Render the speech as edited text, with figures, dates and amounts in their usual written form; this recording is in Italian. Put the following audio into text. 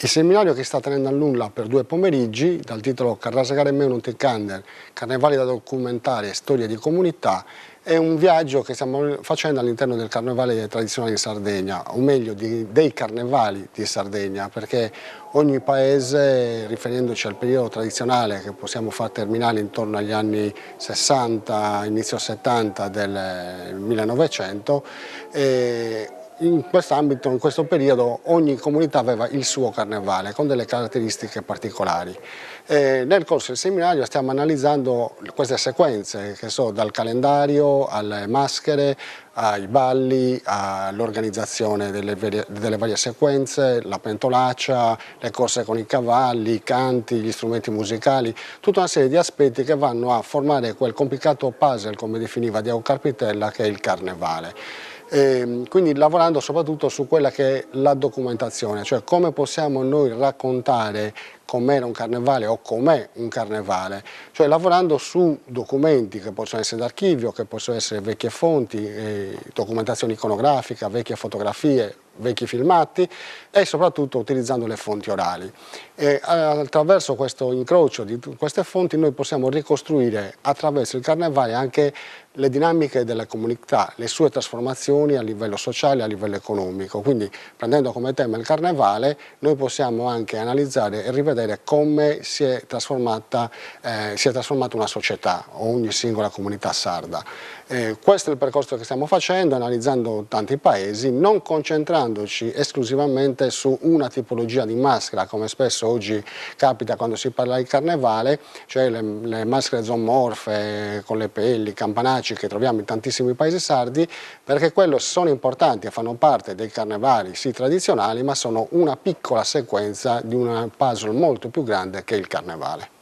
Il seminario che sta tenendo a Nulla per 2 pomeriggi, dal titolo Carrasegare me non ti cander, carnevali da documentare e storie di comunità, è un viaggio che stiamo facendo all'interno del carnevale tradizionale in Sardegna, o meglio dei carnevali di Sardegna, perché ogni paese, riferendoci al periodo tradizionale che possiamo far terminare intorno agli anni 60, inizio 70 del 1900, in quest'ambito, in questo periodo, ogni comunità aveva il suo carnevale con delle caratteristiche particolari. Nel corso del seminario stiamo analizzando queste sequenze, che so, dal calendario alle maschere, ai balli, all'organizzazione delle varie sequenze, la pentolaccia, le corse con i cavalli, i canti, gli strumenti musicali, tutta una serie di aspetti che vanno a formare quel complicato puzzle, come definiva Diego Carpitella, che è il carnevale. Quindi lavorando soprattutto su quella che è la documentazione, cioè come possiamo noi raccontare com'era un carnevale o com'è un carnevale, cioè lavorando su documenti che possono essere d'archivio, che possono essere vecchie fonti, documentazione iconografica, vecchie fotografie, vecchi filmati e soprattutto utilizzando le fonti orali. Attraverso questo incrocio di queste fonti noi possiamo ricostruire attraverso il carnevale anche le dinamiche della comunità, le sue trasformazioni a livello sociale e a livello economico. Quindi prendendo come tema il carnevale noi possiamo anche analizzare e rivedere come si è trasformata una società o ogni singola comunità sarda. Questo è il percorso che stiamo facendo, analizzando tanti paesi, non concentrandoci esclusivamente su una tipologia di maschera, come spesso oggi capita quando si parla di carnevale, cioè le maschere zoomorfe con le pelli, campanacci che troviamo in tantissimi paesi sardi, perché quello sono importanti e fanno parte dei carnevali sì tradizionali, ma sono una piccola sequenza di un puzzle molto più grande che è il carnevale.